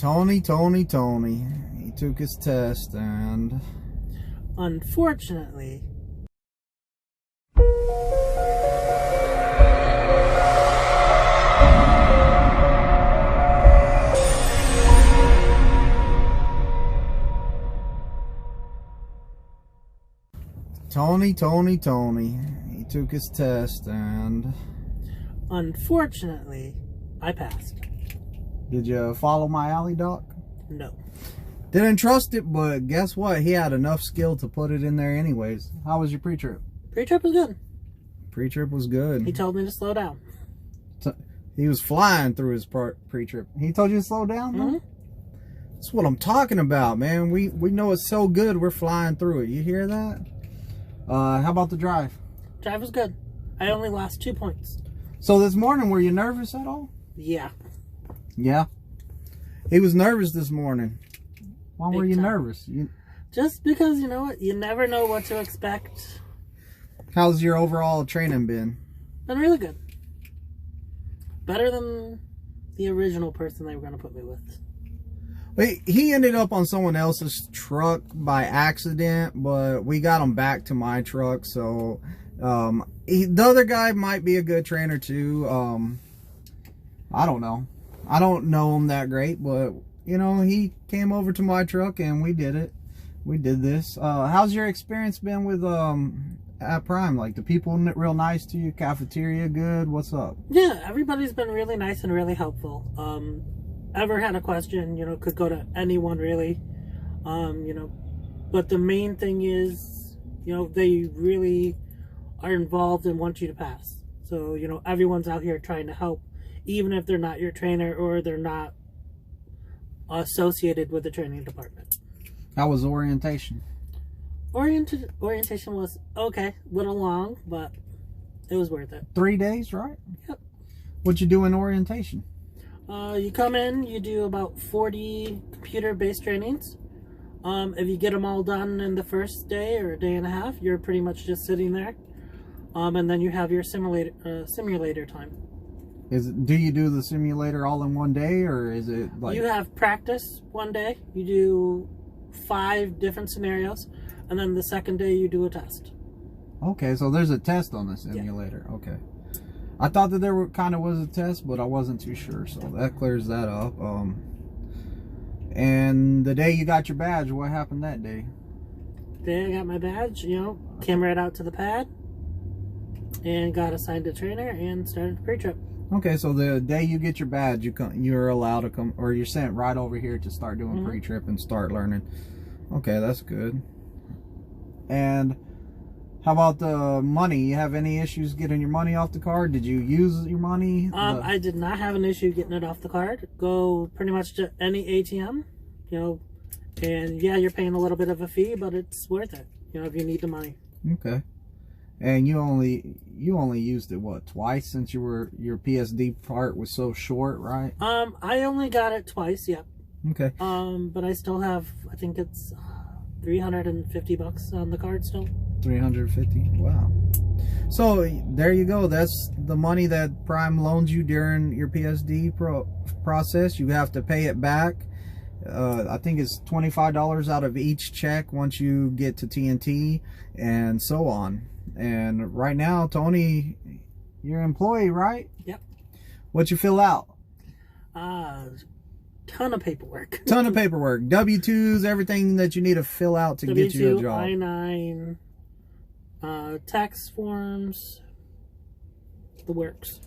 Tony. He took his test and... Unfortunately... Tony. He took his test and... Unfortunately, I passed. Did you follow my alley, Doc? No. Didn't trust it, but guess what? He had enough skill to put it in there anyways. How was your pre-trip? Pre-trip was good. Pre-trip was good. He told me to slow down. He was flying through his pre-trip. He told you to slow down, though? Mm-hmm. That's what I'm talking about, man. We know it's so good, we're flying through it. You hear that? How about the drive? Drive was good. I only lost 2 points. So this morning, were you nervous at all? Yeah. Yeah. He was nervous this morning. Why were you nervous? Just because, you know what? You never know what to expect. How's your overall training been? Been really good. Better than the original person they were going to put me with. He ended up on someone else's truck by accident, but we got him back to my truck. So the other guy might be a good trainer too. I don't know. I don't know him that great, but you know, he came over to my truck and we did it. We did this. How's your experience been with at Prime? Like, the people real nice to you? Cafeteria good? What's up? Yeah, everybody's been really nice and really helpful. Ever had a question, you know, could go to anyone really. You know, but the main thing is, you know, they really are involved and want you to pass. So, you know, everyone's out here trying to help, even if they're not your trainer or they're not associated with the training department. How was orientation? Orientation was okay, little long, but it was worth it. 3 days, right? Yep. What you do in orientation? You come in, you do about 40 computer-based trainings. If you get them all done in the first day or a day and a half, you're pretty much just sitting there. And then you have your simulator time. Do you do the simulator all in one day, or is it like... You have practice one day. You do 5 different scenarios. And then the second day you do a test. Okay, so there's a test on the simulator. Yeah. Okay. I thought that there was a test, but I wasn't too sure, so that clears that up. And the day you got your badge, what happened that day? The day I got my badge, you know, came right out to the pad and got assigned a trainer and started the pre-trip. Okay, so the day you get your badge, you're allowed to come, or you're sent right over here to start doing pre-trip and start learning. Okay, that's good. And how about the money? You have any issues getting your money off the card? Did you use your money? I did not have an issue getting it off the card. Go pretty much to any ATM, you know, and yeah, you're paying a little bit of a fee, but it's worth it, you know, if you need the money. Okay. And you only used it, what, twice, since your PSD part was so short, right? I only got it twice, yep. Okay. But I still have, I think it's $350 on the card still. 350. Wow. So there you go. That's the money that Prime loans you during your PSD process. You have to pay it back. I think it's $25 out of each check once you get to TNT, and so on. And right now, Tony, you're an employee, right? Yep. What you fill out? Ton of paperwork. Ton of paperwork. W-2s, everything that you need to fill out to get you a job. I-9, tax forms, the works.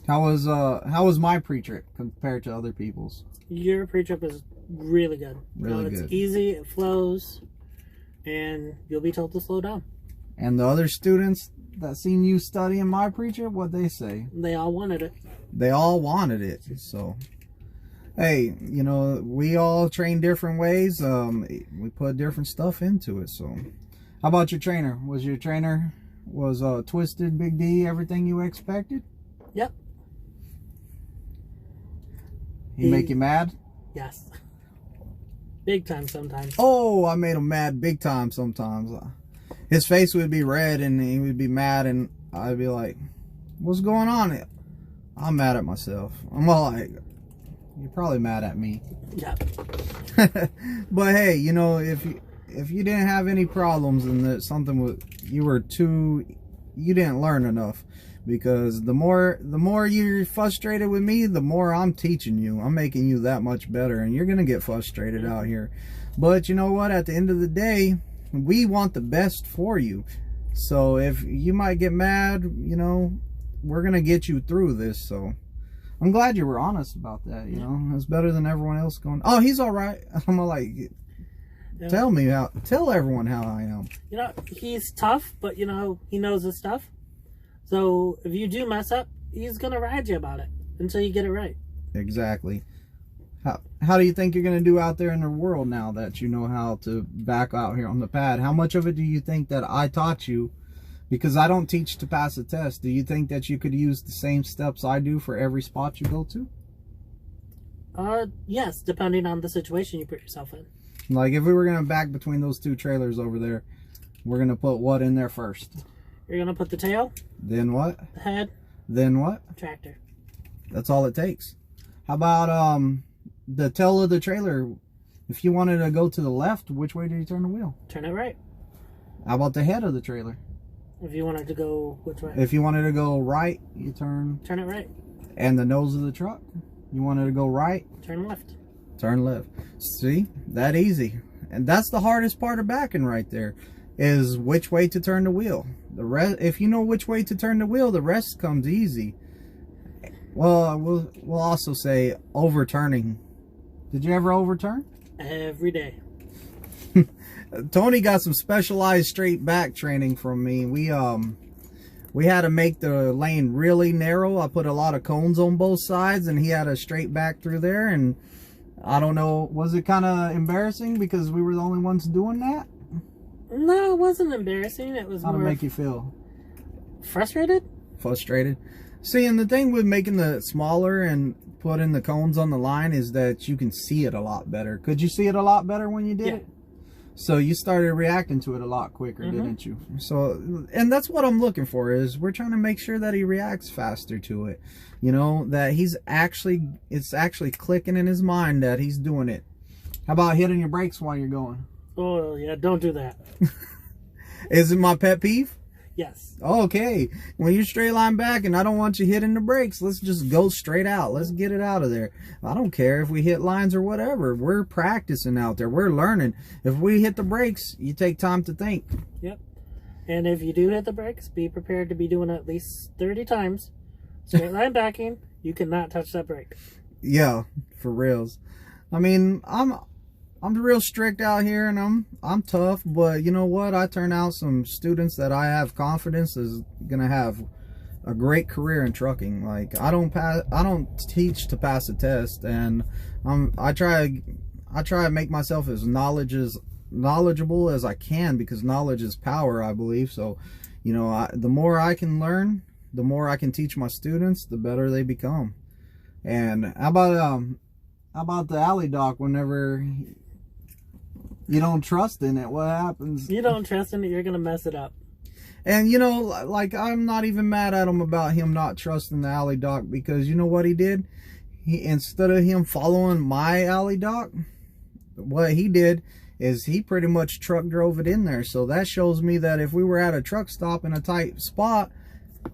How was my pre-trip compared to other people's? Your pre-trip is really good. Really good. It's easy, it flows, and you'll be told to slow down. And the other students that seen you studying my pre-trip, what they say? They all wanted it. They all wanted it. So, hey, you know, we all train different ways. We put different stuff into it. So, how about your trainer? Was your trainer Twisted, Big D, everything you expected? Yep. He make you mad? Yes. Big time sometimes. Oh, I made him mad big time sometimes. His face would be red and he would be mad, and I'd be like, what's going on? I'm mad at myself. I'm all like, You're probably mad at me. Yeah. But hey, you know, if you didn't have any problems and that something was, you didn't learn enough, because the more you're frustrated with me, the more I'm teaching you. I'm making you that much better, and you're gonna get frustrated out here. But you know what? At the end of the day, we want the best for you. So if you might get mad, you know, we're gonna get you through this. So I'm glad you were honest about that. You know, it's better than everyone else going, "Oh, he's all right." I'm like, tell everyone how I am. You know, he's tough, but you know, he knows his stuff. So if you do mess up, he's gonna ride you about it until you get it right. Exactly. How do you think you're gonna do out there in the world now that you know how to back out here on the pad? How much of it do you think that I taught you? Because I don't teach to pass a test. Do you think that you could use the same steps I do for every spot you go to? Yes, depending on the situation you put yourself in. Like if we were gonna back between those two trailers over there, we're gonna put what in there first? You're gonna put the tail. Then what? The head. Then what? Tractor. That's all it takes. How about the tail of the trailer? If you wanted to go to the left, which way do you turn the wheel? Turn it right. How about the head of the trailer? If you wanted to go which way? If you wanted to go right, you turn it right. And the nose of the truck? You wanted to go right? Turn left. Turn left. See? That easy. And that's the hardest part of backing right there, is which way to turn the wheel. The rest, if you know which way to turn the wheel, the rest comes easy. Well, we'll also say overturning. Did you ever overturn? Every day. Tony got some specialized straight back training from me. We had to make the lane really narrow. I put a lot of cones on both sides, and he had a straight back through there. And I don't know, was it kind of embarrassing because we were the only ones doing that? No, it wasn't embarrassing. It was How'd more... it make you feel? Frustrated? Frustrated. See, and the thing with making the smaller and putting the cones on the line is that you can see it a lot better. Could you see it a lot better when you did it? So you started reacting to it a lot quicker, didn't you? So, and that's what I'm looking for, is we're trying to make sure that he reacts faster to it. You know, that it's actually clicking in his mind that he's doing it. How about hitting your brakes while you're going? Oh, yeah, don't do that. Is it my pet peeve? Yes. Okay. When you're straight line back and I don't want you hitting the brakes, let's just go straight out. Let's get it out of there. I don't care if we hit lines or whatever. We're practicing out there. We're learning. If we hit the brakes, you take time to think. Yep. And if you do hit the brakes, be prepared to be doing it at least 30 times. Straight line backing, you cannot touch that brake. Yeah, for reals. I mean, I'm real strict out here, and I'm tough, but you know what? I turn out some students that I have confidence is gonna have a great career in trucking. Like I don't teach to pass a test, and I try to make myself as knowledgeable as I can, because knowledge is power, I believe. So, you know, the more I can learn, the more I can teach my students, the better they become. And how about the alley dock? Whenever you don't trust in it, what happens? You don't trust in it, you're gonna mess it up. And you know, like, I'm not even mad at him about him not trusting the alley dock, because you know what he did? Instead of him following my alley dock, what he did is he pretty much truck drove it in there. So that shows me that if we were at a truck stop in a tight spot,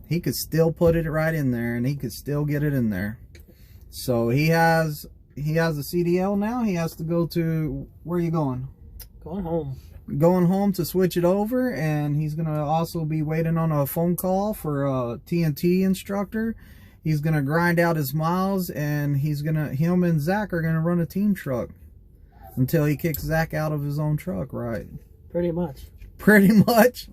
he could still put it right in there, and he could still get it in there. So he has a CDL now. He has to go to, where are you going? Going home. Going home to switch it over, and he's gonna also be waiting on a phone call for a TNT instructor. He's gonna grind out his miles, and him and Zach are gonna run a team truck until he kicks Zach out of his own truck, right? Pretty much. Pretty much.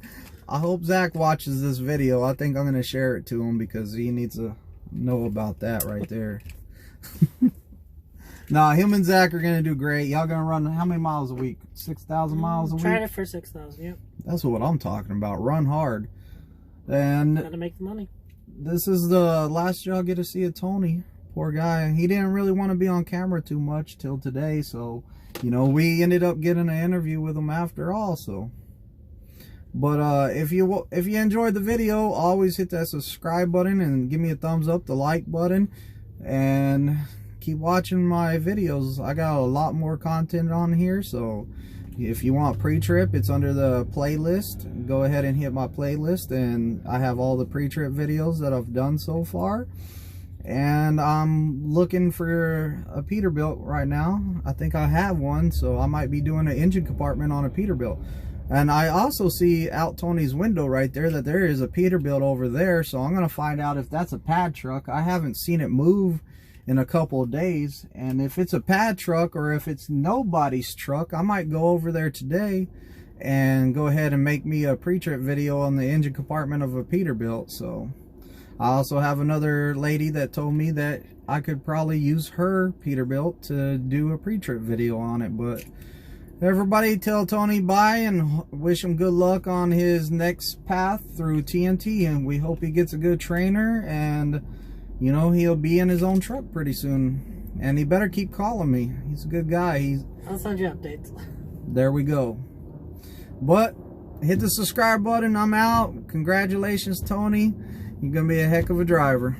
I hope Zach watches this video. I think I'm gonna share it to him, because he needs to know about that right there. Nah, him and Zach are gonna do great. Y'all gonna run how many miles a week? 6,000 miles a week? Trying it for 6,000, yep. That's what I'm talking about. Run hard. And gotta make the money. This is the last y'all get to see of Tony. Poor guy. He didn't really want to be on camera too much till today, so you know, we ended up getting an interview with him after all. So, but if you enjoyed the video, always hit that subscribe button and give me a thumbs up, the like button, and keep watching my videos. I got a lot more content on here, so if you want pre-trip, it's under the playlist. Go ahead and hit my playlist, and I have all the pre-trip videos that I've done so far. And I'm looking for a Peterbilt right now. I think I have one, so I might be doing an engine compartment on a Peterbilt. And I also see out Tony's window right there that there is a Peterbilt over there, so I'm going to find out if that's a pad truck. I haven't seen it move in a couple of days, and if it's a pad truck or if it's nobody's truck, I might go over there today and go ahead and make me a pre-trip video on the engine compartment of a Peterbilt. So I also have another lady that told me that I could probably use her Peterbilt to do a pre-trip video on it. But everybody tell Tony bye and wish him good luck on his next path through TNT, and we hope he gets a good trainer, and you know, he'll be in his own truck pretty soon. And he better keep calling me. He's a good guy. I'll send you updates. There we go. But hit the subscribe button. I'm out. Congratulations, Tony. You're gonna be a heck of a driver.